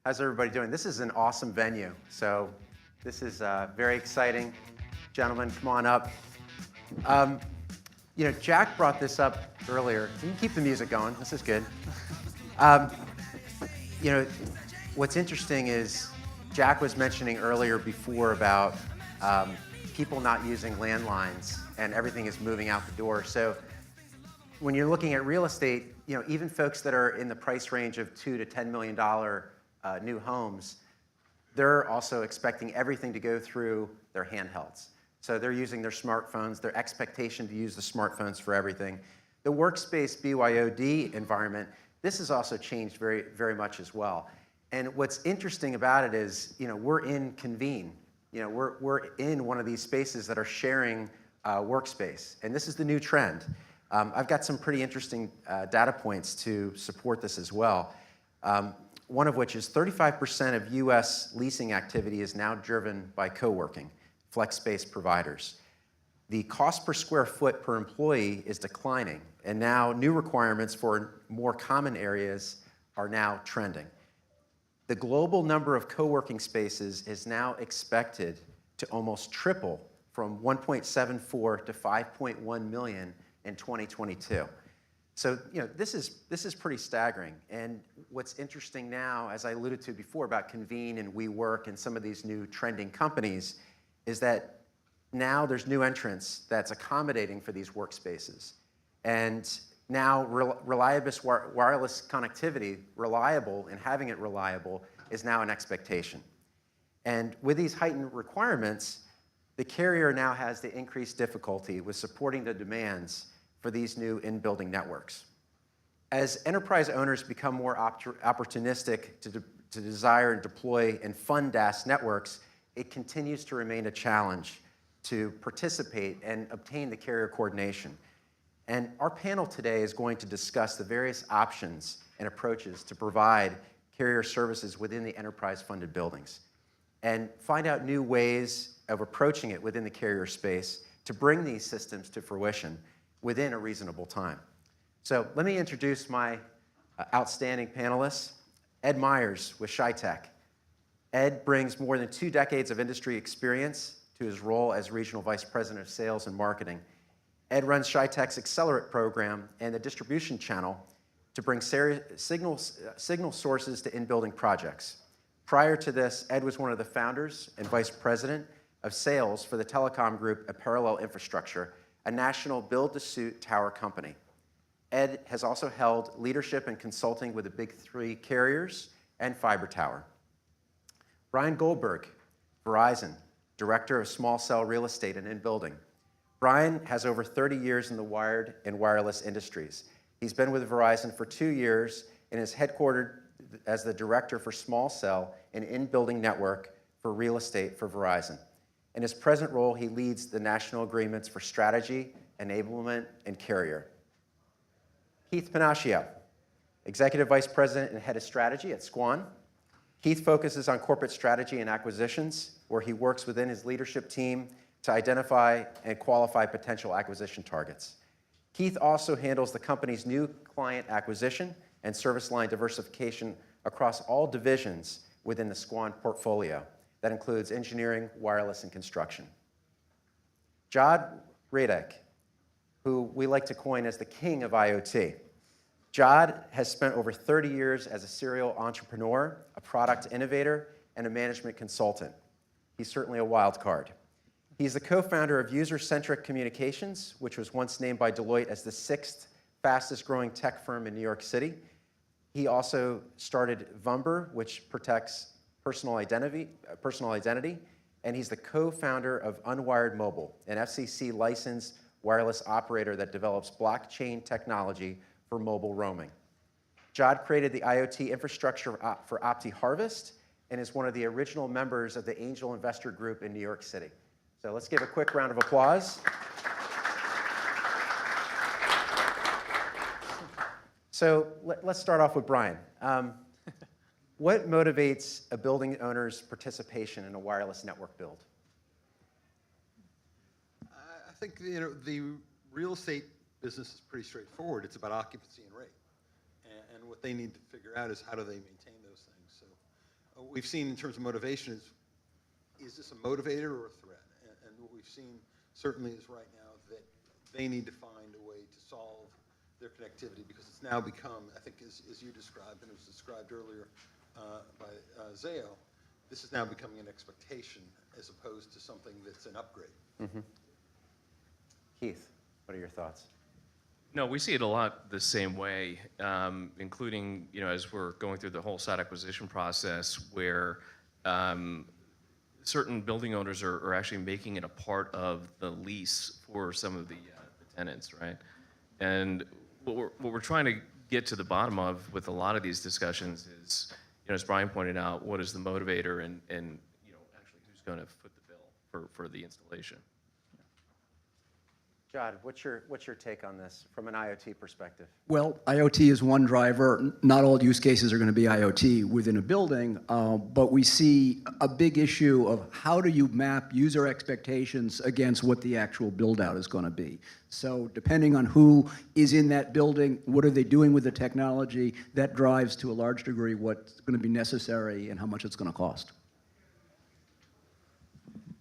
How's everybody doing? This is an awesome venue. So this is very exciting. Gentlemen, come on up. You know, Jack brought this up earlier. You can keep the music going. This is good. You know, what's interesting is Jack was mentioning earlier before about people not using landlines and everything is moving out the door. So when you're looking at real estate, you know, even folks that are in the price range of $2 to $10 million new homes, they're also expecting everything to go through their handhelds. So they're using their smartphones, their expectation to use the smartphones for everything. The Workspace BYOD environment, this has also changed very, very much as well. And what's interesting about it is, you know, we're in Convene. You know, we're in one of these spaces that are sharing Workspace. And this is the new trend. I've got some pretty interesting data points to support this as well. One of which is 35% of US leasing activity is now driven by co-working, flex space providers. The cost per square foot per employee is declining, and now new requirements for more common areas are now trending. The global number of co-working spaces is now expected to almost triple from 1.74 to 5.1 million in 2022. So, you know, this is pretty staggering. And what's interesting now, as I alluded to before about Convene and WeWork and some of these new trending companies, is that now there's new entrants that's accommodating for these workspaces. And now wireless connectivity, reliable and having it reliable, is now an expectation. And with these heightened requirements, the carrier now has the increased difficulty with supporting the demands for these new in-building networks. As enterprise owners become more opportunistic to desire and deploy and fund DAS networks, it continues to remain a challenge to participate and obtain the carrier coordination. And our panel today is going to discuss the various options and approaches to provide carrier services within the enterprise-funded buildings and find out new ways of approaching it within the carrier space to bring these systems to fruition within a reasonable time. So let me introduce my outstanding panelists. Ed Myers with CHEYTEC. Ed brings more than 2 decades of industry experience to his role as Regional Vice President of Sales and Marketing. Ed runs CHEYTEC's Accelerate program and the distribution channel to bring signal sources to in-building projects. Prior to this, Ed was one of the founders and Vice President of Sales for the Telecom Group at Parallel Infrastructure, a national build-to-suit tower company. Ed has also held leadership and consulting with the big 3 carriers and fiber tower. Bryan Goldberg, Verizon, Director of Small Cell Real Estate and In-Building. Bryan has over 30 years in the wired and wireless industries. He's been with Verizon for 2 years and is headquartered as the Director for Small Cell and In-Building Network for Real Estate for Verizon. In his present role, he leads the national agreements for strategy, enablement, and carrier. Keith Pennachio, Executive Vice President and Head of Strategy at SQUAN. Keith focuses on corporate strategy and acquisitions, where he works within his leadership team to identify and qualify potential acquisition targets. Keith also handles the company's new client acquisition and service line diversification across all divisions within the SQUAN portfolio. That includes engineering, wireless, and construction. Jodd Readick, who we like to coin as the king of IoT. Jodd has spent over 30 years as a serial entrepreneur, a product innovator, and a management consultant. He's certainly a wild card. He's the co-founder of User-Centric Communications, which was once named by Deloitte as the 6th fastest growing tech firm in New York City. He also started Vumber, which protects personal identity, and he's the co-founder of Unwired Mobile, an FCC licensed wireless operator that develops blockchain technology for mobile roaming. Jodd created the IoT infrastructure for Opti Harvest and is one of the original members of the Angel Investor Group in New York City. So let's give a quick round of applause. So let's start off with Bryan. What motivates a building owner's participation in a wireless network build? I think the real estate business is pretty straightforward. It's about occupancy and rate. And what they need to figure out is how do they maintain those things. So what we've seen in terms of motivation is this a motivator or a threat? And what we've seen certainly is right now that they need to find a way to solve their connectivity, because it's now become, I think as you described, and it was described earlier by Zayo, this is now becoming an expectation as opposed to something that's an upgrade. Mm-hmm. Keith, what are your thoughts? No, we see it a lot the same way, including, as we're going through the whole site acquisition process, where certain building owners are actually making it a part of the lease for some of the tenants, right? And what we're trying to get to the bottom of with a lot of these discussions is, as Bryan pointed out, what is the motivator and actually who's going to foot the bill for the installation. Jodd, what's your take on this from an IoT perspective? Well, IoT is one driver. Not all use cases are going to be IoT within a building, but we see a big issue of how do you map user expectations against what the actual build-out is going to be. So depending on who is in that building, what are they doing with the technology, that drives to a large degree what's going to be necessary and how much it's going to cost.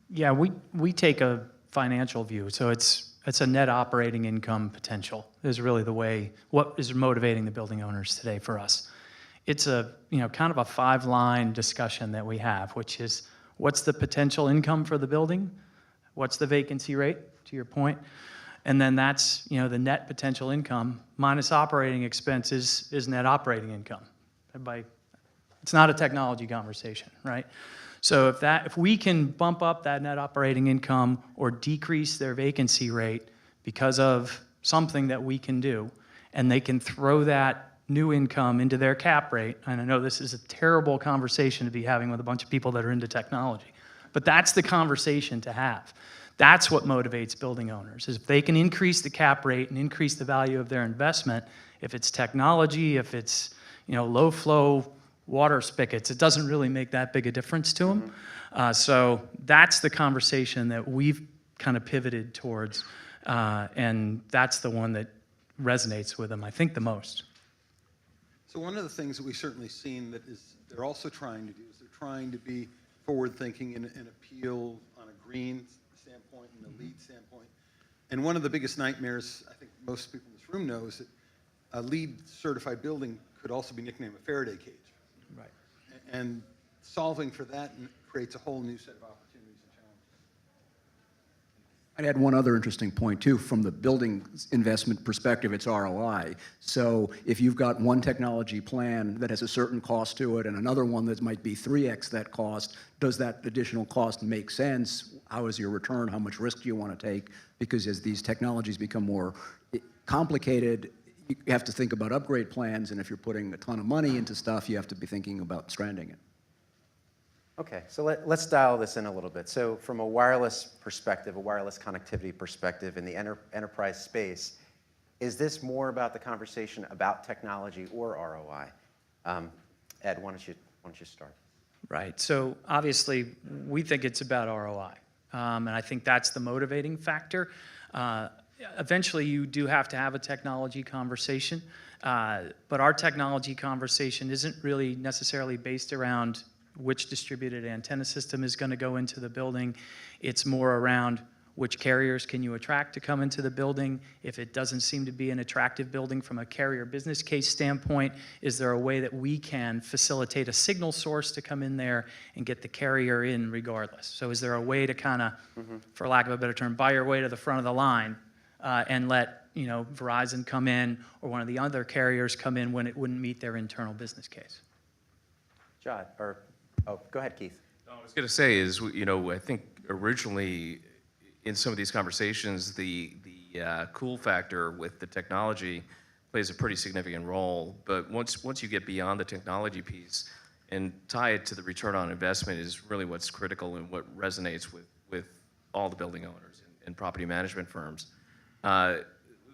Yeah, we take a financial view, so it's a net operating income potential is really the way, what is motivating the building owners today for us. It's a, kind of a 5-line discussion that we have, which is what's the potential income for the building? What's the vacancy rate, to your point? And then that's, the net potential income minus operating expenses is net operating income. It's not a technology conversation, right? So if we can bump up that net operating income or decrease their vacancy rate because of something that we can do, and they can throw that new income into their cap rate, and I know this is a terrible conversation to be having with a bunch of people that are into technology, but that's the conversation to have. That's what motivates building owners, is if they can increase the cap rate and increase the value of their investment, if it's technology, if it's low flow water spigots, it doesn't really make that big a difference to them. So that's the conversation that we've kind of pivoted towards, and that's the one that resonates with them, I think, the most. So one of the things that we've certainly seen that is they're also trying to do is they're trying to be forward-thinking and appeal on a green standpoint and a LEED standpoint. And one of the biggest nightmares, I think most people in this room know, is that a LEED-certified building could also be nicknamed a Faraday cage. Right. And solving for that creates a whole new set of opportunities and challenges. I'd add one other interesting point, too. From the building investment perspective, it's ROI. So if you've got one technology plan that has a certain cost to it and another one that might be 3x that cost, does that additional cost make sense? How is your return? How much risk do you want to take? Because as these technologies become more complicated, you have to think about upgrade plans, and if you're putting a ton of money into stuff, you have to be thinking about stranding it. Okay, so let's dial this in a little bit. So from a wireless perspective, a wireless connectivity perspective in the enterprise space, is this more about the conversation about technology or ROI? Ed, why don't you start? Right, so obviously we think it's about ROI, and I think that's the motivating factor. Eventually you do have to have a technology conversation, but our technology conversation isn't really necessarily based around which distributed antenna system is going to go into the building. It's more around which carriers can you attract to come into the building. If it doesn't seem to be an attractive building from a carrier business case standpoint, is there a way that we can facilitate a signal source to come in there and get the carrier in regardless? So is there a way to kind of, for lack of a better term, buy your way to the front of the line and let Verizon come in or one of the other carriers come in when it wouldn't meet their internal business case? Jodd, go ahead, Keith. I was going to say is, I think originally in some of these conversations, the cool factor with the technology plays a pretty significant role. But once you get beyond the technology piece and tie it to the return on investment is really what's critical and what resonates with all the building owners and property management firms.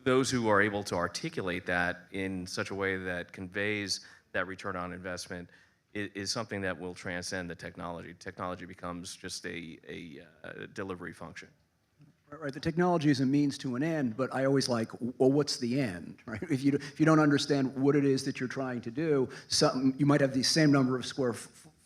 Those who are able to articulate that in such a way that conveys that return on investment is something that will transcend the technology. Technology becomes just a delivery function. Right, the technology is a means to an end, but I always like, well, what's the end, right? If you don't understand what it is that you're trying to do, you might have the same number of square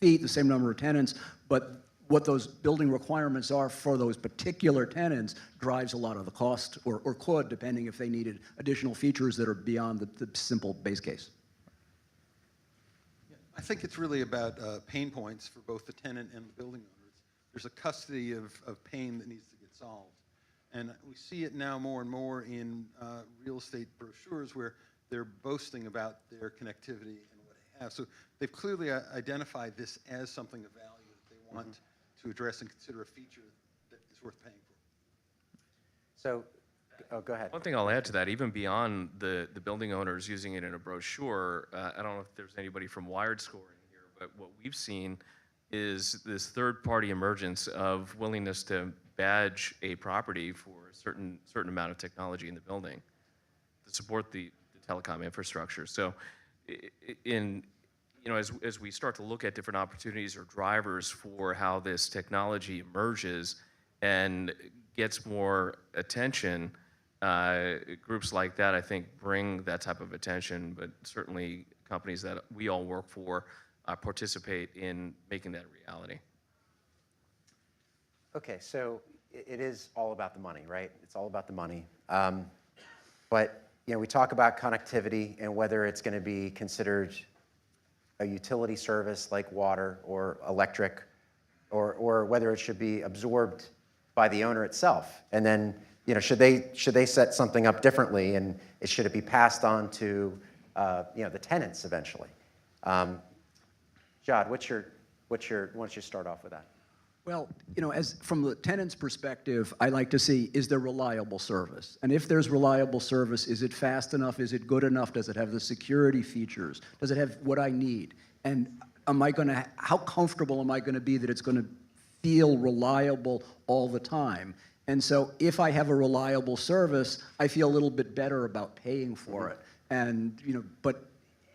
feet, the same number of tenants, but what those building requirements are for those particular tenants drives a lot of the cost, or could, depending if they needed additional features that are beyond the simple base case. I think it's really about pain points for both the tenant and the building owners. There's a custody of pain that needs to get solved. And we see it now more and more in real estate brochures where they're boasting about their connectivity and what they have. So they've clearly identified this as something of value that they want to address and consider a feature that is worth paying for. So, oh, go ahead. One thing I'll add to that, even beyond the building owners using it in a brochure, I don't know if there's anybody from Wired scoring here, but what we've seen is this third-party emergence of willingness to badge a property for a certain amount of technology in the building to support the telecom infrastructure. So, as we start to look at different opportunities or drivers for how this technology emerges and gets more attention, groups like that, I think, bring that type of attention, but certainly companies that we all work for participate in making that a reality. Okay, so it is all about the money, right? It's all about the money. But we talk about connectivity and whether it's going to be considered a utility service like water or electric, or whether it should be absorbed by the owner itself. And then, should they set something up differently, and should it be passed on to the tenants eventually? Jodd, why don't you start off with that? Well, as from the tenant's perspective, I like to see, is there reliable service? And if there's reliable service, is it fast enough? Is it good enough? Does it have the security features? Does it have what I need? And how comfortable am I going to be that it's going to feel reliable all the time? And so if I have a reliable service, I feel a little bit better about paying for it. And, but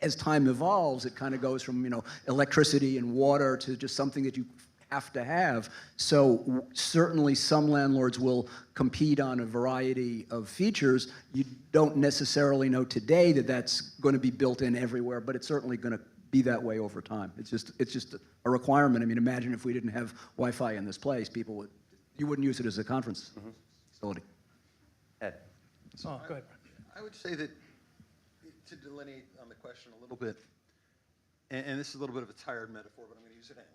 as time evolves, it kind of goes from, electricity and water to just something that you have to have. So certainly some landlords will compete on a variety of features. You don't necessarily know today that that's going to be built in everywhere, but it's certainly going to be that way over time. It's just a requirement. I mean, imagine if we didn't have Wi-Fi in this place, you wouldn't use it as a conference facility. Ed. Oh, go ahead. I would say that to delineate on the question a little bit, and this is a little bit of a tired metaphor, but I'm going to use it anyway.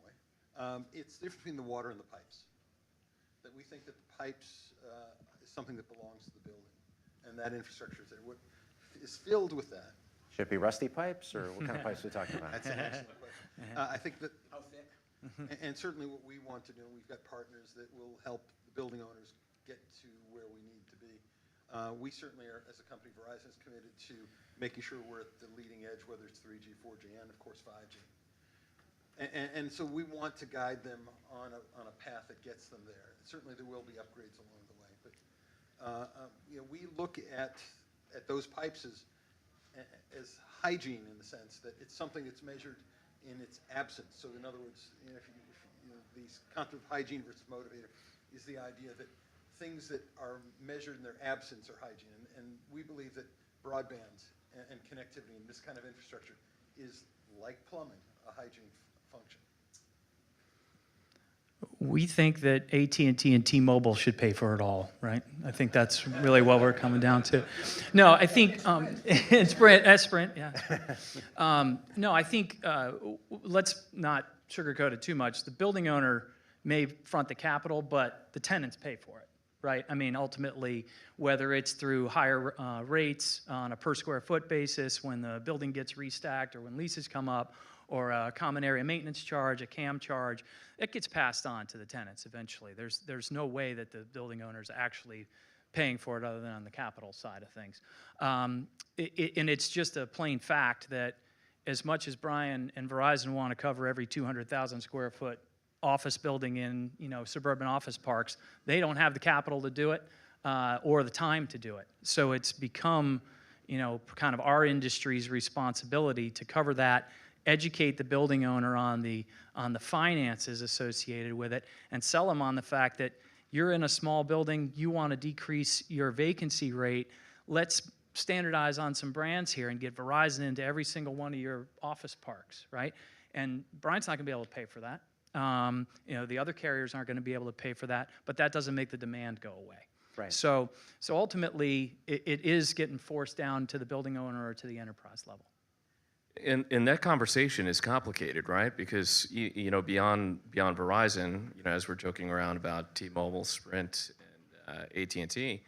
It's the difference between the water and the pipes. That we think that the pipes is something that belongs to the building, and that infrastructure is there. What is filled with that? Should it be rusty pipes, or what kind of pipes are we talking about? That's an excellent question. I think that how thick, and certainly what we want to do, we've got partners that will help the building owners get to where we need to be. We certainly are, as a company, Verizon is committed to making sure we're at the leading edge, whether it's 3G, 4G, and of course 5G. And so we want to guide them on a path that gets them there. Certainly there will be upgrades along the way, but we look at those pipes as hygiene in the sense that it's something that's measured in its absence. So in other words, if these concept of hygiene versus motivator is the idea that things that are measured in their absence are hygiene, and we believe that broadband and connectivity and this kind of infrastructure is like plumbing, a hygiene function. We think that AT&T and T-Mobile should pay for it all, right? I think that's really what we're coming down to. No, I think Sprint, yeah. No, I think let's not sugarcoat it too much. The building owner may front the capital, but the tenants pay for it, right? I mean, ultimately, whether it's through higher rates on a per square foot basis when the building gets restacked or when leases come up, or a common area maintenance charge, a CAM charge, it gets passed on to the tenants eventually. There's no way that the building owner's actually paying for it other than on the capital side of things. And it's just a plain fact that as much as Bryan and Verizon want to cover every 200,000 square foot office building in suburban office parks, they don't have the capital to do it or the time to do it. So it's become kind of our industry's responsibility to cover that, educate the building owner on the finances associated with it, and sell them on the fact that you're in a small building, you want to decrease your vacancy rate. Let's standardize on some brands here and get Verizon into every single one of your office parks, right? And Bryan's not going to be able to pay for that. The other carriers aren't going to be able to pay for that, but that doesn't make the demand go away. Right. So ultimately, it is getting forced down to the building owner or to the enterprise level. And that conversation is complicated, right? Because beyond Verizon, as we're joking around about T-Mobile, Sprint, and AT&T,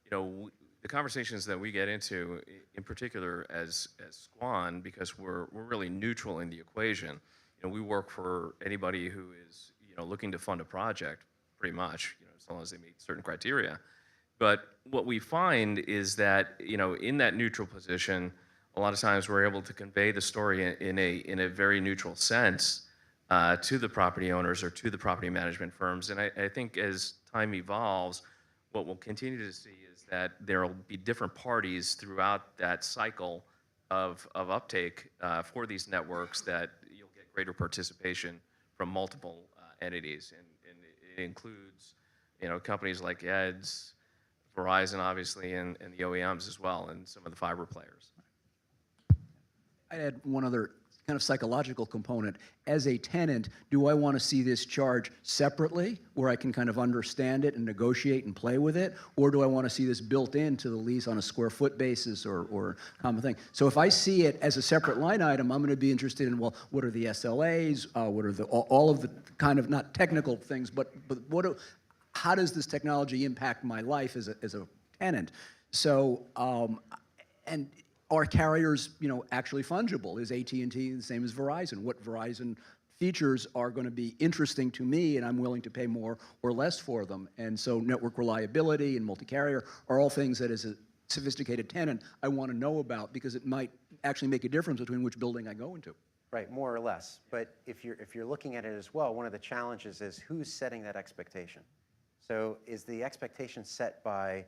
the conversations that we get into, in particular as SQUAN, because we're really neutral in the equation. We work for anybody who is looking to fund a project, pretty much, as long as they meet certain criteria. But what we find is that in that neutral position, a lot of times we're able to convey the story in a very neutral sense to the property owners or to the property management firms. And I think as time evolves, what we'll continue to see is that there will be different parties throughout that cycle of uptake for these networks that you'll get greater participation from multiple entities. And it includes companies like NEDAS, Verizon, obviously, and the OEMs as well, and some of the fiber players. I'd add one other kind of psychological component. As a tenant, do I want to see this charge separately, where I can kind of understand it and negotiate and play with it, or do I want to see this built into the lease on a square foot basis or common thing? So if I see it as a separate line item, I'm going to be interested in, well, what are the SLAs? What are all of the kind of, not technical things, but how does this technology impact my life as a tenant? So, and are carriers, actually fungible? Is AT&T the same as Verizon? What Verizon features are going to be interesting to me, and I'm willing to pay more or less for them? And so network reliability and multi-carrier are all things that, as a sophisticated tenant, I want to know about, because it might actually make a difference between which building I go into. Right, more or less. But if you're looking at it as well, one of the challenges is who's setting that expectation. So is the expectation set by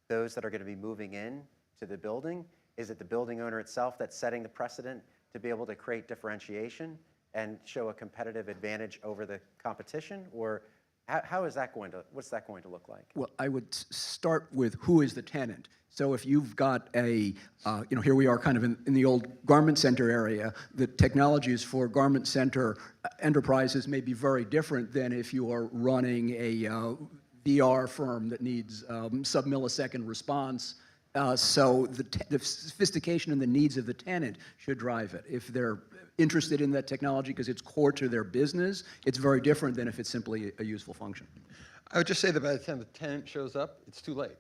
those that are going to be moving in to the building? Is it the building owner itself that's setting the precedent to be able to create differentiation and show a competitive advantage over the competition? Or what's that going to look like? Well, I would start with who is the tenant. So if you've got here we are kind of in the old garment center area, the technologies for garment center enterprises may be very different than if you are running a VR firm that needs sub-millisecond response. So the sophistication and the needs of the tenant should drive it. If they're interested in that technology because it's core to their business, it's very different than if it's simply a useful function. I would just say that by the time the tenant shows up, it's too late.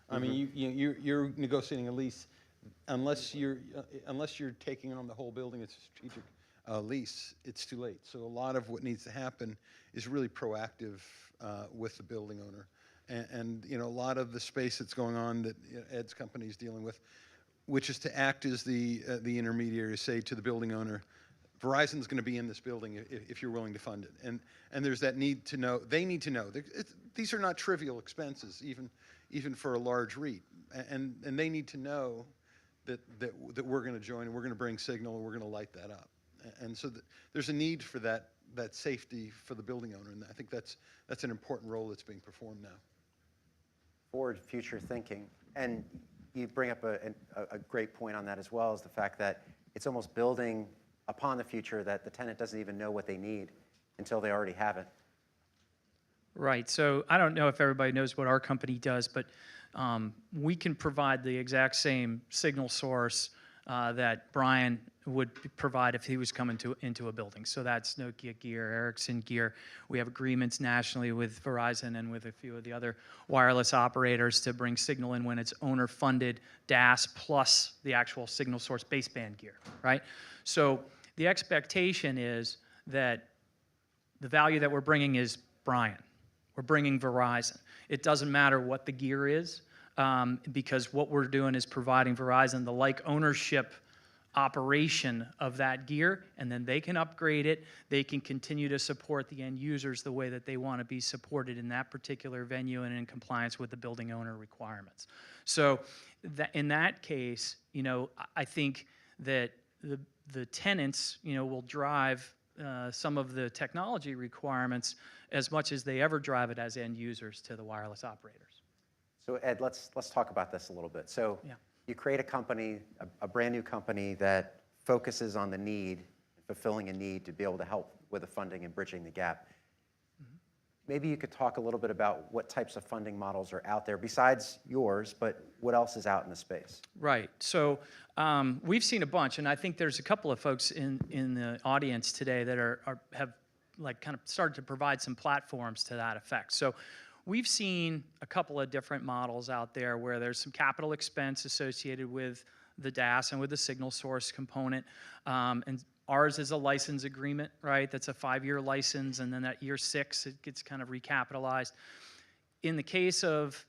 I mean, you're negotiating a lease, unless you're taking on the whole building. It's a strategic lease. It's too late. So a lot of what needs to happen is really proactive with the building owner. And a lot of the space that's going on that Ed's company is dealing with, which is to act as the intermediary, say to the building owner, Verizon's going to be in this building if you're willing to fund it. And there's that need to know. They need to know. These are not trivial expenses, even for a large REIT. And they need to know that we're going to join and we're going to bring signal and we're going to light that up. And so there's a need for that safety for the building owner, and I think that's an important role that's being performed now. Forward future thinking, and you bring up a great point on that as well, is the fact that it's almost building upon the future that the tenant doesn't even know what they need until they already have it. Right. So I don't know if everybody knows what our company does, but we can provide the exact same signal source that Bryan would provide if he was coming into a building. So that's Nokia gear, Ericsson gear. We have agreements nationally with Verizon and with a few of the other wireless operators to bring signal in when it's owner-funded DAS plus the actual signal source baseband gear, right? So the expectation is that the value that we're bringing is Bryan. We're bringing Verizon. It doesn't matter what the gear is, because what we're doing is providing Verizon the like ownership operation of that gear, and then they can upgrade it. They can continue to support the end users the way that they want to be supported in that particular venue and in compliance with the building owner requirements. So in that case, I think that the tenants, will drive some of the technology requirements as much as they ever drive it as end users to the wireless operators. So Ed, let's talk about this a little bit. So you create a company, a brand new company that focuses on the need, fulfilling a need to be able to help with the funding and bridging the gap. Maybe you could talk a little bit about what types of funding models are out there besides yours, but what else is out in the space? Right. So we've seen a bunch, and I think there's a couple of folks in the audience today that have like kind of started to provide some platforms to that effect. So we've seen a couple of different models out there where there's some capital expense associated with the DAS and with the signal source component, and ours is a license agreement, right? That's a 5-year license, and then at year 6, it gets kind of recapitalized. In the case of,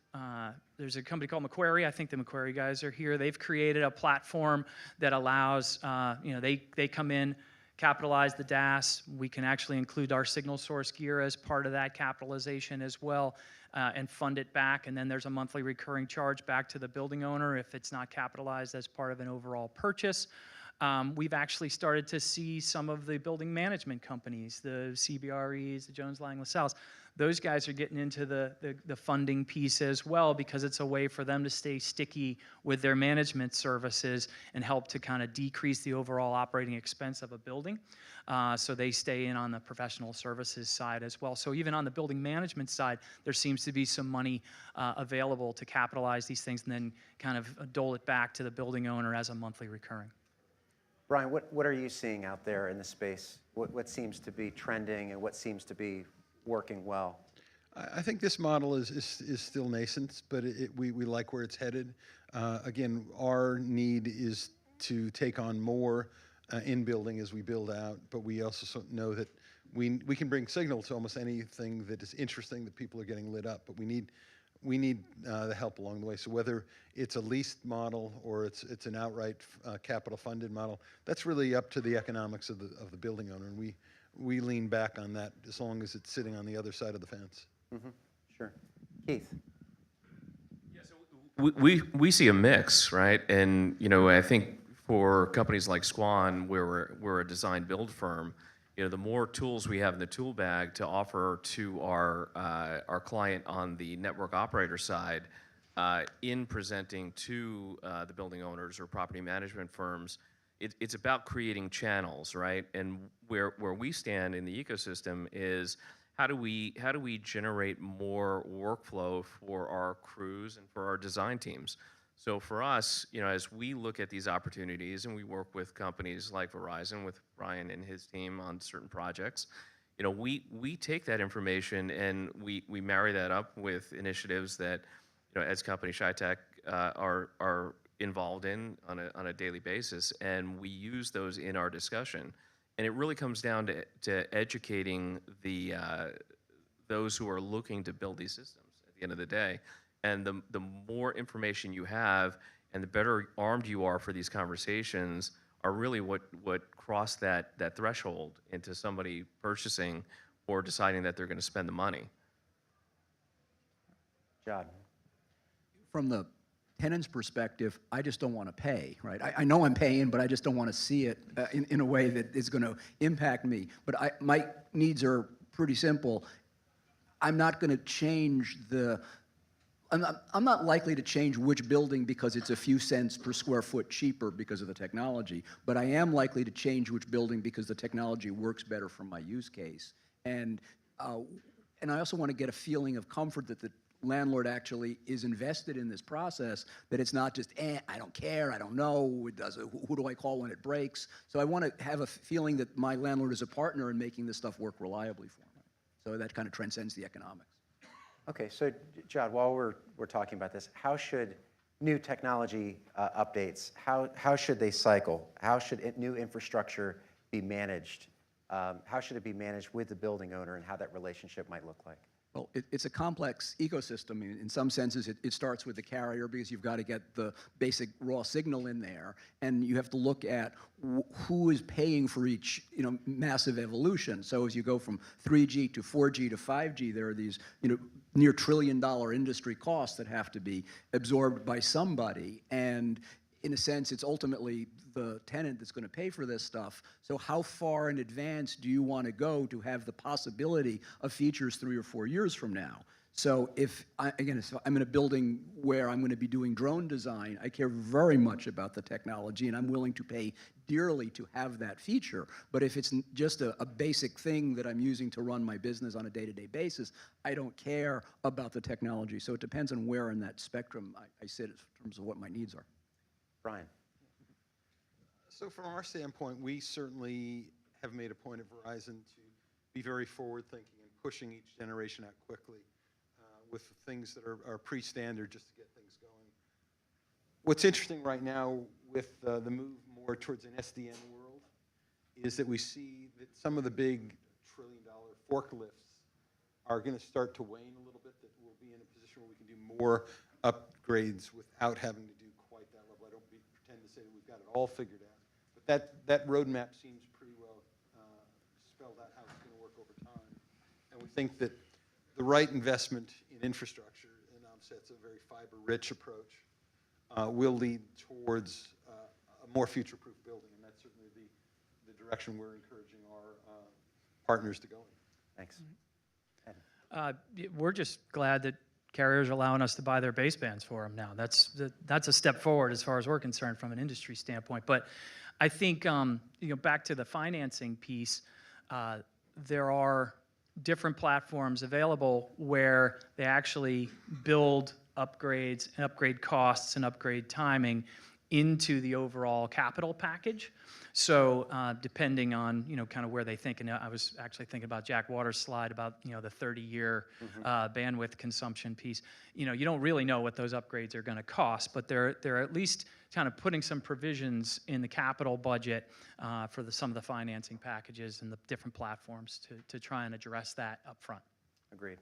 there's a company called Macquarie. I think the Macquarie guys are here. They've created a platform that allows, they come in, capitalize the DAS. We can actually include our signal source gear as part of that capitalization as well, and fund it back. And then there's a monthly recurring charge back to the building owner if it's not capitalized as part of an overall purchase. We've actually started to see some of the building management companies, the CBREs, the Jones Lang LaSalle's, those guys are getting into the funding piece as well, because it's a way for them to stay sticky with their management services and help to kind of decrease the overall operating expense of a building. So they stay in on the professional services side as well. So even on the building management side, there seems to be some money available to capitalize these things and then kind of dole it back to the building owner as a monthly recurring. Bryan, what are you seeing out there in the space? What seems to be trending and what seems to be working well? I think this model is still nascent, but we like where it's headed. Again, our need is to take on more in building as we build out, but we also know that we can bring signal to almost anything that is interesting, that people are getting lit up, but we need the help along the way. So whether it's a leased model or it's an outright capital funded model, that's really up to the economics of the building owner, and we lean back on that as long as it's sitting on the other side of the fence. Mm-hmm. Sure. Keith. Yeah, so we see a mix, right? And I think for companies like SQUAN, where we're a design build firm, the more tools we have in the tool bag to offer to our client on the network operator side, in presenting to the building owners or property management firms, it's about creating channels, right? And where we stand in the ecosystem is how do we generate more workflow for our crews and for our design teams? So for us, as we look at these opportunities and we work with companies like Verizon, with Bryan and his team on certain projects, we take that information and we marry that up with initiatives that, as company CHEYTEC are involved in on a daily basis, and we use those in our discussion. And it really comes down to educating those who are looking to build these systems at the end of the day. And the more information you have and the better armed you are for these conversations are really what cross that threshold into somebody purchasing or deciding that they're going to spend the money. Jodd. From the tenant's perspective, I just don't want to pay, right? I know I'm paying, but I just don't want to see it in a way that is going to impact me. But my needs are pretty simple. I'm not going to change I'm not likely to change which building because it's a few cents per square foot cheaper because of the technology, but I am likely to change which building because the technology works better for my use case. And I also want to get a feeling of comfort that the landlord actually is invested in this process, that it's not just, I don't care, I don't know, who do I call when it breaks? So I want to have a feeling that my landlord is a partner in making this stuff work reliably for me. So that kind of transcends the economics. Okay, so Jodd, while we're talking about this, how should new technology updates, how should they cycle? How should new infrastructure be managed? How should it be managed with the building owner, and how that relationship might look like? Well, it's a complex ecosystem. In some senses, it starts with the carrier because you've got to get the basic raw signal in there, and you have to look at who is paying for each massive evolution. So as you go from 3G to 4G to 5G, there are these near $1 trillion industry costs that have to be absorbed by somebody, and in a sense, it's ultimately the tenant that's going to pay for this stuff. So how far in advance do you want to go to have the possibility of features 3 or 4 years from now? So if, if I'm in a building where I'm going to be doing drone design, I care very much about the technology, and I'm willing to pay dearly to have that feature. But if it's just a basic thing that I'm using to run my business on a day-to-day basis, I don't care about the technology. So it depends on where in that spectrum I sit in terms of what my needs are. Brian. So from our standpoint, we certainly have made a point at Verizon to be very forward-thinking and pushing each generation out quickly with things that are pre-standard just to get things going. What's interesting right now with the move more towards an SDN world is that we see that some of the big trillion-dollar forklifts are going to start to wane a little bit, that we'll be in a position where we can do more upgrades without having to do quite that level. I don't pretend to say that we've got it all figured out, but that roadmap seems pretty well spelled out how it's going to work over time. And we think that the right investment in infrastructure, and sets a very fiber-rich approach, will lead towards a more future-proof building, and that's certainly the direction we're encouraging our partners to go in. Thanks. We're just glad that carriers are allowing us to buy their basebands for them now. That's a step forward as far as we're concerned from an industry standpoint. But I think back to the financing piece, there are different platforms available where they actually build upgrades and upgrade costs and upgrade timing into the overall capital package. So depending on kind of where they think, and I was actually thinking about Jack Waters' slide about the 30-year bandwidth consumption piece. You don't really know what those upgrades are going to cost, but they're at least kind of putting some provisions in the capital budget for some of the financing packages and the different platforms to try and address that up front. Agreed.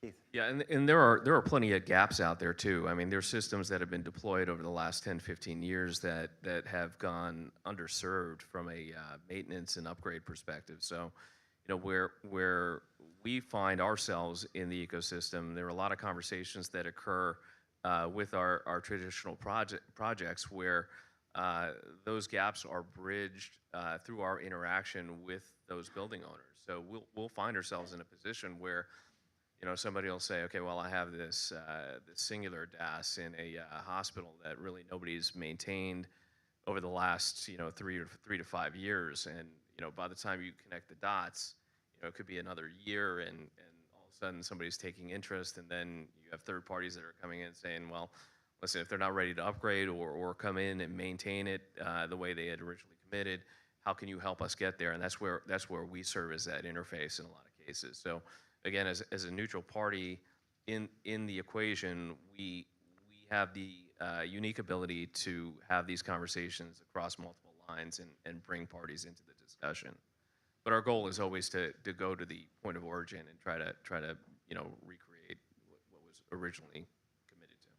Keith. Yeah, and there are plenty of gaps out there too. I mean, there are systems that have been deployed over the last 10, 15 years that have gone underserved from a maintenance and upgrade perspective. So, where we find ourselves in the ecosystem, there are a lot of conversations that occur with our traditional projects where those gaps are bridged through our interaction with those building owners. So we'll find ourselves in a position where somebody will say, okay, well, I have this singular DAS in a hospital that really nobody's maintained over the last 3 to 5 years, and by the time you connect the dots, it could be another year, and all of a sudden somebody's taking interest, and then you have third parties that are coming in saying, well, listen, if they're not ready to upgrade or come in and maintain it the way they had originally committed, how can you help us get there? And that's where we serve as that interface in a lot of cases. So again, as a neutral party in the equation, we have the unique ability to have these conversations across multiple lines and bring parties into the discussion. But our goal is always to go to the point of origin and try to recreate what was originally committed to.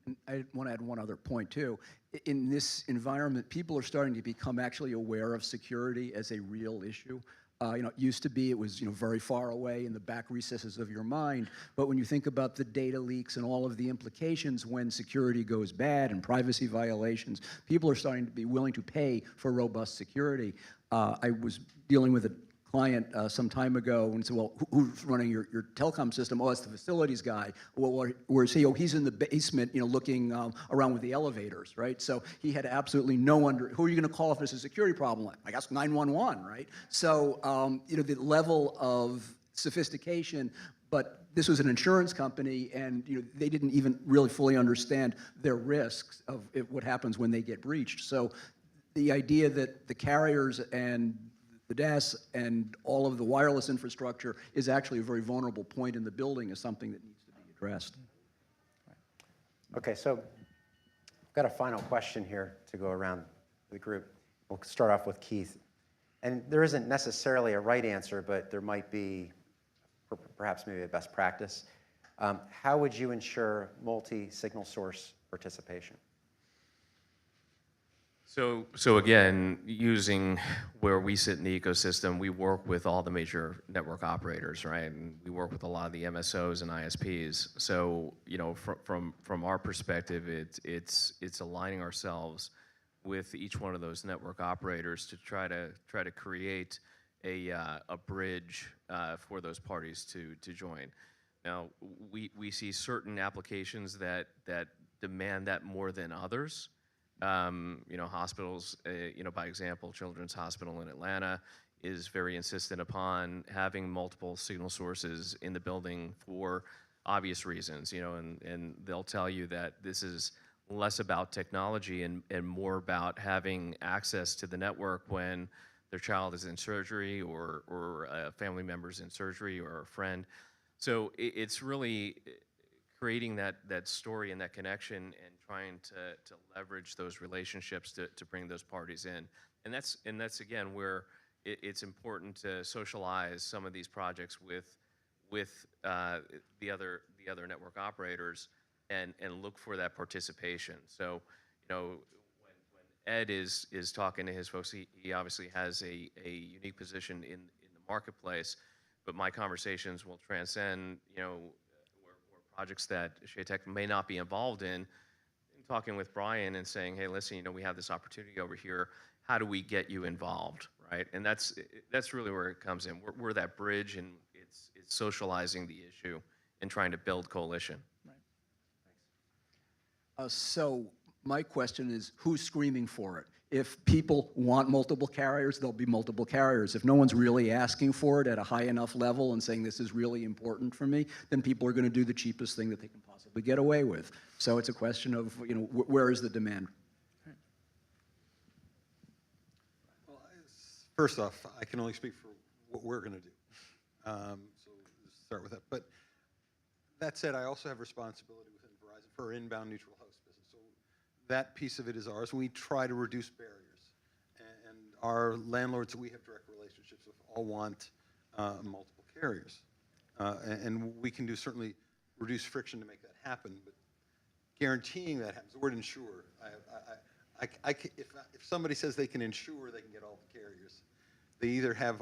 And I want to add one other point too. In this environment, people are starting to become actually aware of security as a real issue. It used to be it was very far away in the back recesses of your mind, but when you think about the data leaks and all of the implications when security goes bad and privacy violations, people are starting to be willing to pay for robust security. I was dealing with a client some time ago and said, well, who's running your telecom system? Oh, it's the facilities guy. Well, where is he? Oh, he's in the basement, looking around with the elevators, right? So he had absolutely who are you going to call if there's a security problem? I guess 911, right? So, the level of sophistication, but this was an insurance company, and they didn't even really fully understand their risks of what happens when they get breached. So the idea that the carriers and the DAS and all of the wireless infrastructure is actually a very vulnerable point in the building is something that needs to be addressed. Okay, so I've got a final question here to go around the group. We'll start off with Keith. And there isn't necessarily a right answer, but there might be perhaps maybe a best practice. How would you ensure multi-signal source participation? So again, using where we sit in the ecosystem, we work with all the major network operators, right? And we work with a lot of the MSOs and ISPs. So from our perspective, it's aligning ourselves with each one of those network operators to try to create a bridge for those parties to join. Now, we see certain applications that demand that more than others. Hospitals, by example, Children's Hospital in Atlanta is very insistent upon having multiple signal sources in the building for obvious reasons, and they'll tell you that this is less about technology and more about having access to the network when their child is in surgery or a family member's in surgery or a friend. So it's really creating that story and that connection and trying to leverage those relationships to bring those parties in. And that's again where it's important to socialize some of these projects with the other network operators and look for that participation. So, when Ed is talking to his folks, he obviously has a unique position in the marketplace, but my conversations will transcend, where projects that CHEYTEC may not be involved in, talking with Bryan and saying, hey, listen, we have this opportunity over here. How do we get you involved, right? And that's really where it comes in. We're that bridge, and it's socializing the issue and trying to build coalition. Right. So my question is, who's screaming for it? If people want multiple carriers, there'll be multiple carriers. If no one's really asking for it at a high enough level and saying this is really important for me, then people are going to do the cheapest thing that they can possibly get away with. So it's a question of, where is the demand? Well, first off, I can only speak for what we're going to do. So let's start with that. But that said, I also have responsibility within Verizon for our inbound neutral host business. So that piece of it is ours, and we try to reduce barriers. And our landlords that we have direct relationships with all want multiple carriers. And we can certainly reduce friction to make that happen, but guaranteeing that happens, the word ensure, if somebody says they can ensure they can get all the carriers, they either have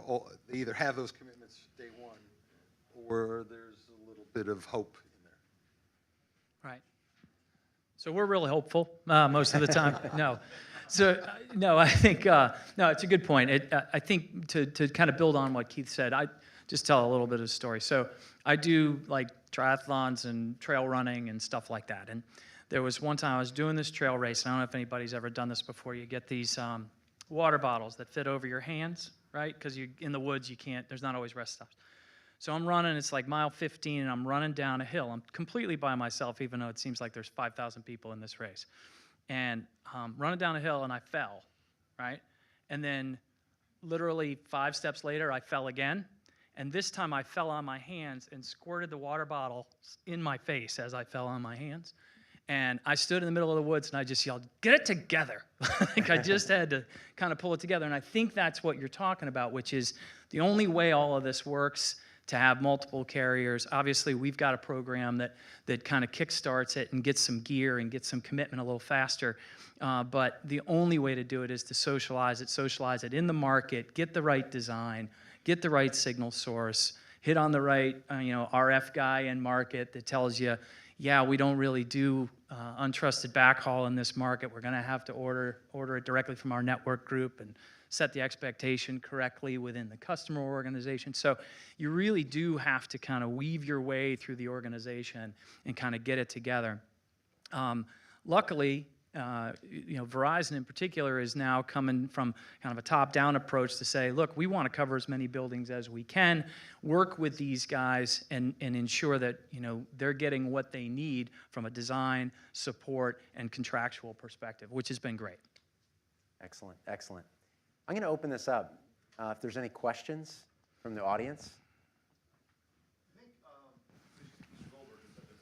those commitments day one, or there's a little bit of hope in there. Right. So we're really hopeful most of the time. No. So, no, I think, no, it's a good point. I think to kind of build on what Keith said, I just tell a little bit of a story. So I do like triathlons and trail running and stuff like that. And there was one time I was doing this trail race. And I don't know if anybody's ever done this before. You get these water bottles that fit over your hands, right? Because in the woods, there's not always rest stops. So I'm running, it's like mile 15, and I'm running down a hill. I'm completely by myself, even though it seems like there's 5,000 people in this race. And running down a hill, and I fell, right? And then literally 5 steps later, I fell again. And this time I fell on my hands and squirted the water bottle in my face as I fell on my hands. And I stood in the middle of the woods, and I just yelled, get it together. Like I just had to kind of pull it together. And I think that's what you're talking about, which is the only way all of this works to have multiple carriers. Obviously, we've got a program that kind of kickstarts it and gets some gear and gets some commitment a little faster. But the only way to do it is to socialize it in the market, get the right design, get the right signal source, hit on the right RF guy in market that tells you, yeah, we don't really do untrusted backhaul in this market. We're going to have to order it directly from our network group and set the expectation correctly within the customer organization. So you really do have to kind of weave your way through the organization and kind of get it together. Luckily, Verizon in particular is now coming from kind of a top-down approach to say, look, we want to cover as many buildings as we can, work with these guys and ensure that they're getting what they need from a design, support, and contractual perspective, which has been great. Excellent, excellent. I'm going to open this up. If there's any questions from the audience. I think, Mr. Goldberg, you were saying,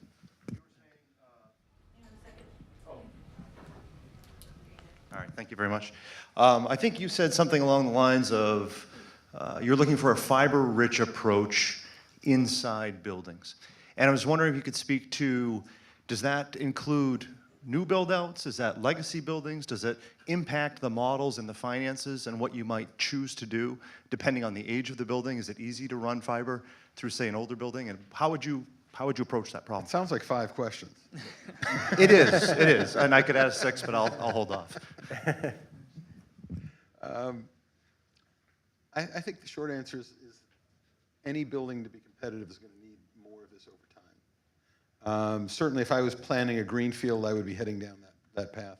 all right, thank you very much. I think you said something along the lines of you're looking for a fiber-rich approach inside buildings. And I was wondering if you could speak to, does that include new build-outs? Is that legacy buildings? Does it impact the models and the finances and what you might choose to do depending on the age of the building? Is it easy to run fiber through, say, an older building? And how would you approach that problem? It sounds like 5 questions. It is, and I could add 6, but I'll hold off. I think the short answer is any building to be competitive is going to need more of this over Certainly, if I was planning a greenfield, I would be heading down that path.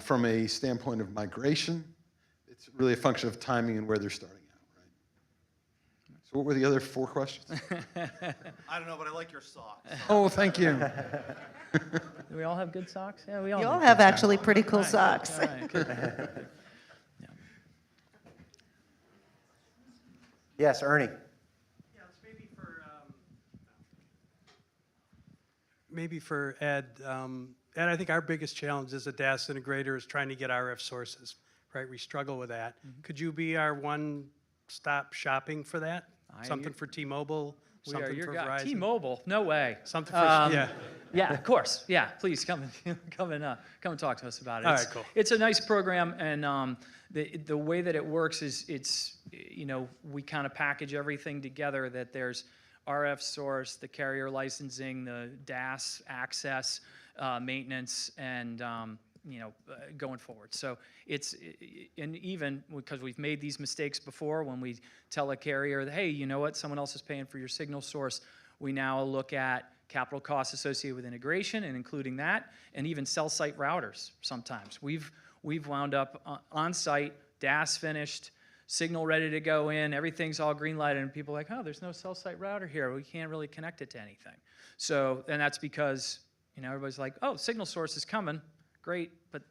From a standpoint of migration, it's really a function of timing and where they're starting out, right? So what were the other 4 questions? I don't know, but I like your socks. Oh, thank you. Do we all have good socks? Yeah, we all You all good have socks. actually pretty cool All right, socks. all right, good. Yeah. Yes, Ernie. Yeah, it's maybe for Ed. Ed, I think our biggest challenge as a DAS integrator is trying to get RF sources, right? We struggle with that. Could you be our one-stop shopping for that? Something for T-Mobile, We are something your for guy. Verizon? T-Mobile, no way. Something for, yeah. Yeah, of course. Yeah, please come and talk to us about it. All It's- right, cool. It's a nice program, and the way that it works is we kind of package everything together. That there's RF source, the carrier licensing, the DAS access, maintenance, and going forward. So and even because we've made these mistakes before, when we tell a carrier that, hey, you know what, someone else is paying for your signal source, we now look at capital costs associated with integration and including that, and even cell site routers sometimes. We've wound up on site, DAS finished, signal ready to go in, everything's all green lighted, and people are like, oh, there's no cell site router here. We can't really connect it to anything. So, and that's because, everybody's like, oh, signal source is coming, great, but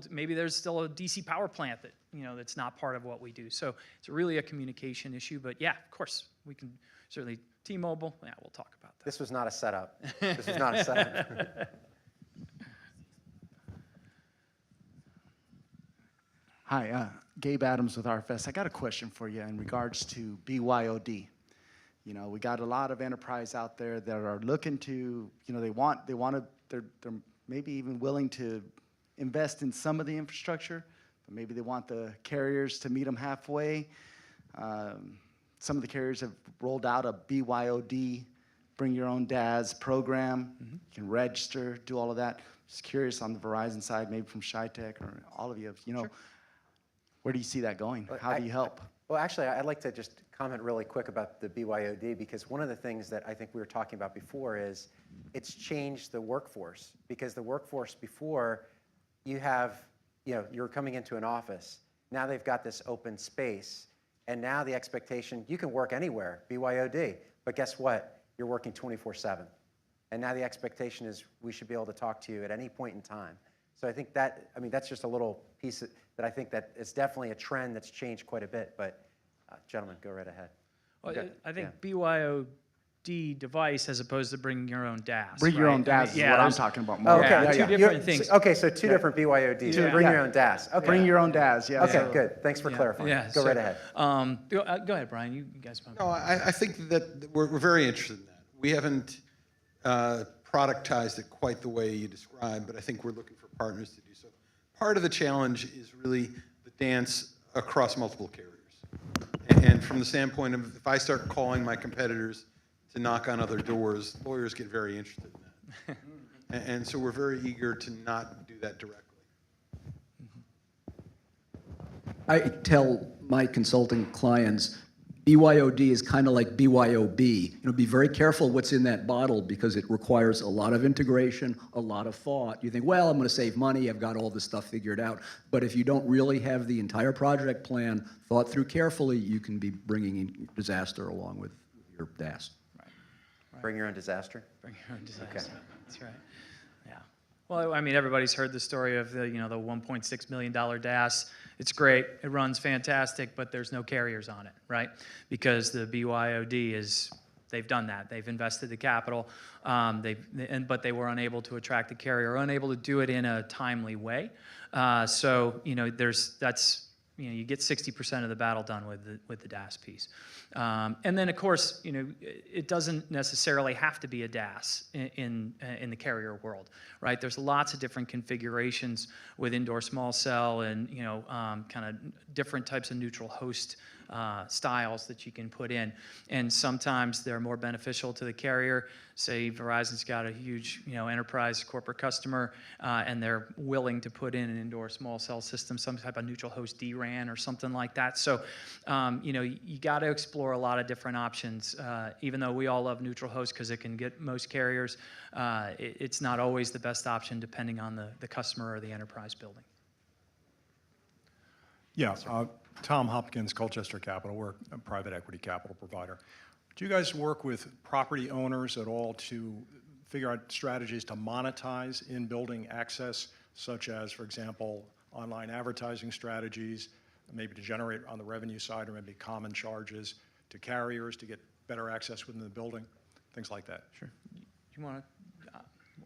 maybe there's still a DC power plant that, that's not part of what we do. So it's really a communication issue, but yeah, of course, we can certainly, T-Mobile, yeah, we'll talk about that. This was not a setup. This was not a setup. Hi, Gabe Adams with RFS. I got a question for you in regards to BYOD. We got a lot of enterprise out there that are looking to, they're maybe even willing to invest in some of the infrastructure, but maybe they want the carriers to meet them halfway. Some of the carriers have rolled out a BYOD, bring your own DAS program. You can register, do all of that. Just curious on the Verizon side, maybe from CHEYTEC or all of you, Sure. Where do you see that going? How do you help? Well, actually, I'd like to just comment really quick about the BYOD, because one of the things that I think we were talking about before is it's changed the workforce. Because the workforce before, you're coming into an office. Now they've got this open space. And now the expectation, you can work anywhere, BYOD. But guess what? You're working 24/7. And now the expectation is we should be able to talk to you at any point in time. So I think that's just a little piece that I think that it's definitely a trend that's changed quite a bit. But gentlemen, go right ahead. Well, Okay, I think yeah. BYOD device as opposed to bringing your own DAS. Bring your right? own DAS is what I'm there's- talking about Oh, more. okay, Yeah, two different You're- things. Okay, so two different BYODs. Yeah. Bring your Yeah. own DAS. Okay. Bring your own DAS, yeah. Okay, so- good. Thanks for clarifying. Yeah, Go so, right ahead. Go ahead, Brian. You guys. No, I think that we're very interested in that. We haven't productized it quite the way you described, but I think we're looking for partners to do so. Part of the challenge is really the dance across multiple carriers. And from the standpoint of, if I start calling my competitors to knock on other doors, lawyers get very interested in that. And so we're very eager to not do that directly. I tell my consulting clients, BYOD is kind of like BYOB. Be very careful what's in that bottle because it requires a lot of integration, a lot of thought. You think, well, I'm going to save money, I've got all this stuff figured out. But if you don't really have the entire project plan thought through carefully, you can be bringing in disaster along with your DAS. Bring your own disaster. Bring your own disaster. That's right. Yeah. Well, everybody's heard the story of the $1.6 million DAS. It's great. It runs fantastic, but there's no carriers on it, right? Because the BYOD they've done that. They've invested the capital, but they were unable to attract the carrier, unable to do it in a timely way. You get 60% of the battle done with the DAS piece. And then, of course, it doesn't necessarily have to be a DAS in the carrier world, right? There's lots of different configurations with indoor small cell and, kind of different types of neutral host styles that you can put in. And sometimes they're more beneficial to the carrier. say Verizon's got a huge, enterprise corporate customer, and they're willing to put in an indoor small cell system, some type of neutral host DRAN or something like that. So, you got to explore a lot of different options. Even though we all love neutral host because it can get most carriers, it's not always the best option depending on the customer or the enterprise building. Yeah, Tom Hopkins, Colchester Capital. We're a private equity capital provider. Do you guys work with property owners at all to figure out strategies to monetize in-building access, such as, for example, online advertising strategies, maybe to generate on the revenue side, or maybe common charges to carriers to get better access within the building, things like that? Sure. You want to?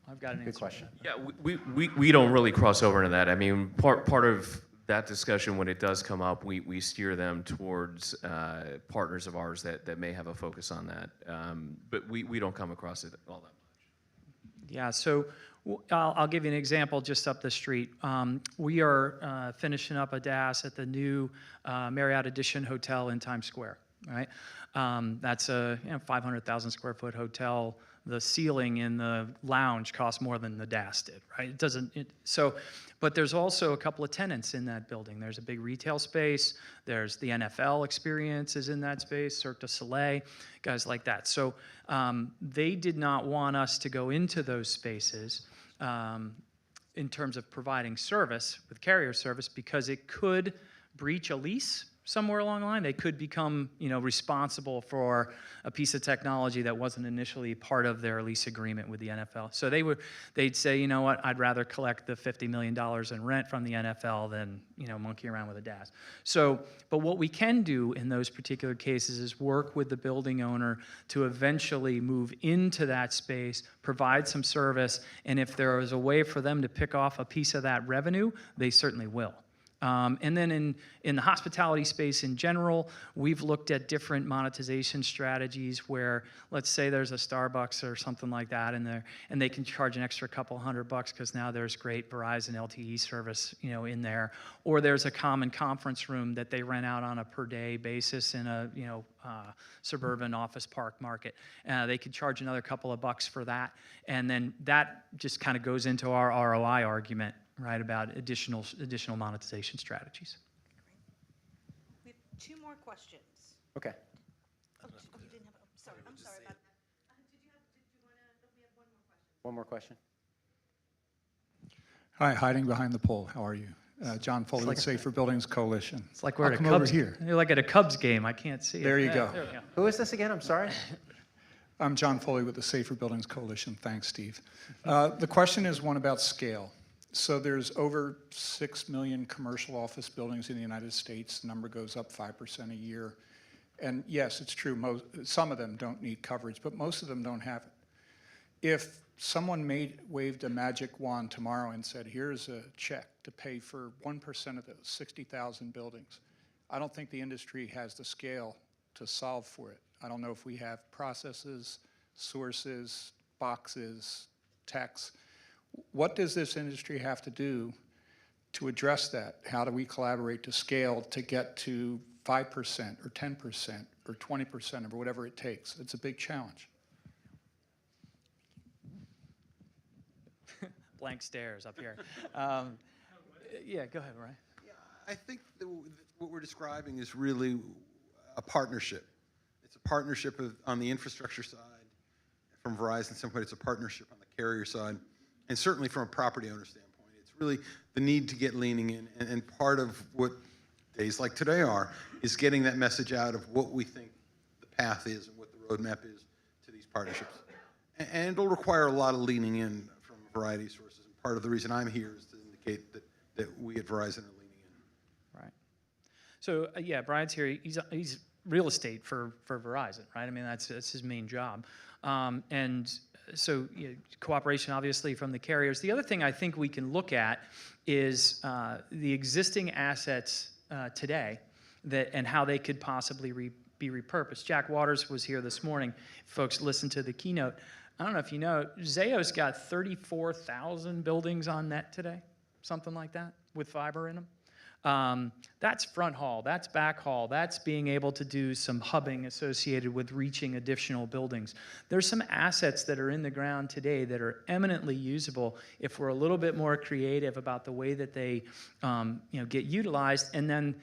I've got an answer. Good question. Yeah, we don't really cross over into that. I mean, part of that discussion, when it does come up, we steer them towards partners of ours that may have a focus on that. But we don't come across it all that much. Yeah, so I'll give you an example just up the street. We are finishing up a DAS at the new Marriott Edition Hotel in Times Square, right? That's a 500,000 square foot hotel. The ceiling in the lounge costs more than the DAS did, right? But there's also a couple of tenants in that building. There's a big retail space. There's the NFL experience is in that space, Cirque du Soleil, guys like that. So they did not want us to go into those spaces in terms of providing service with carrier service because it could breach a lease somewhere along the line. They could become, responsible for a piece of technology that wasn't initially part of their lease agreement with the NFL. So they'd say, you know what, I'd rather collect the $50 million in rent from the NFL than, monkey around with a DAS. So, but what we can do in those particular cases is work with the building owner to eventually move into that space, provide some service, and if there is a way for them to pick off a piece of that revenue, they certainly will. And then in the hospitality space in general, we've looked at different monetization strategies where, let's say there's a Starbucks or something like that in there, and they can charge an extra couple $100 because now there's great Verizon LTE service, in there. Or there's a common conference room that they rent out on a per day basis in a, suburban office park market. They could charge another couple of bucks for that. And then that just kind of goes into our ROI argument, right, about additional monetization strategies. We have two more questions. Okay. Oh, you didn't have, I'm sorry about that. Did you want to, we have one more question. One more question? Hi, hiding behind the pole. How are you? John Foley with Safer Buildings Coalition. It's like we're I'll at a come over Cubs here. You're like at a Cubs game. I can't see it. There you go. There we go. Who is this again? I'm sorry. I'm John Foley with the Safer Buildings Coalition. Thanks, Steve. The question is one about scale. So there's over 6 million commercial office buildings in the United States. The number goes up 5% a year. And yes, it's true, some of them don't need coverage, but most of them don't have it. If someone waved a magic wand tomorrow and said, here's a check to pay for 1% of those 60,000 buildings, I don't think the industry has the scale to solve for it. I don't know if we have processes, sources, boxes, techs. What does this industry have to do to address that? How do we collaborate to scale to get to 5% or 10% or 20% or whatever it takes? It's a big challenge. Blank stares up here. Yeah, go ahead, Ryan. Yeah, I think what we're describing is really a partnership. It's a partnership on the infrastructure side. From Verizon standpoint, it's a partnership on the carrier side. And certainly from a property owner standpoint, it's really the need to get leaning in. And part of what days like today are is getting that message out of what we think the path is and what the roadmap is to these partnerships. And it'll require a lot of leaning in from a variety of sources. And part of the reason I'm here is to indicate that we at Verizon are leaning in. Right. So yeah, Brian's here. He's real estate for Verizon, right? I mean, that's his main job. And so cooperation, obviously, from the carriers. The other thing I think we can look at is the existing assets today and how they could possibly be repurposed. Jack Waters was here this morning. Folks, listen to the keynote. I don't know if you know, Zayo's got 34,000 buildings on net today, something like that, with fiber in them. That's front hall, that's back hall, that's being able to do some hubbing associated with reaching additional buildings. There's some assets that are in the ground today that are eminently usable if we're a little bit more creative about the way that they get utilized. And then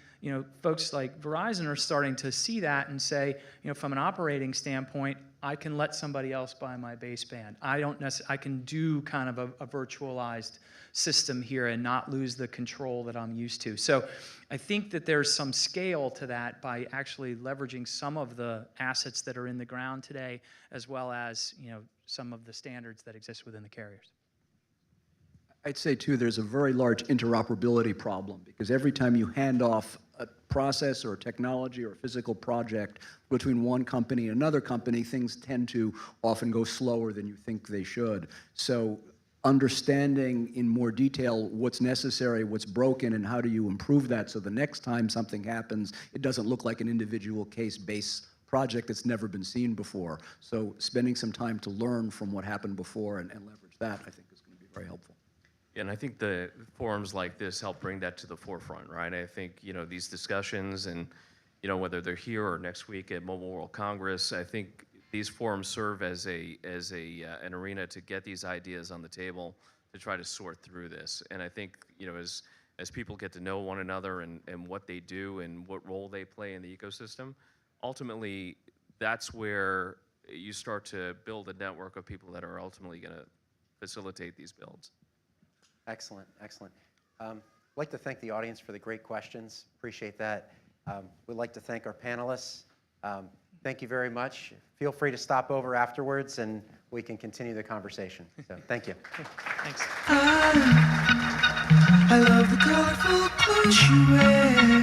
folks like Verizon are starting to see that and say, from an operating standpoint, I can let somebody else buy my baseband. I can do kind of a virtualized system here and not lose the control that I'm used to. So I think that there's some scale to that by actually leveraging some of the assets that are in the ground today, as well as some of the standards that exist within the carriers. I'd say, too, there's a very large interoperability problem, because every time you hand off a process or a technology or a physical project between one company and another company, things tend to often go slower than you think they should. So understanding in more detail what's necessary, what's broken, and how do you improve that so the next time something happens, it doesn't look like an individual case-based project that's never been seen before. So spending some time to learn from what happened before and leverage that, I think, is going to be very helpful. And I think the forums like this help bring that to the forefront, right? I think, these discussions and, whether they're here or next week at Mobile World Congress, I think these forums serve as an arena to get these ideas on the table to try to sort through this. And I think, as people get to know one another and what they do and what role they play in the ecosystem, ultimately, that's where you start to build a network of people that are ultimately going to facilitate these builds. Excellent, excellent. I'd like to thank the audience for the great questions. Appreciate that. We'd like to thank our panelists. Thank you very much. Feel free to stop over afterwards and we can continue the conversation. So thank you. Thanks. I love the colorful clothes you wear.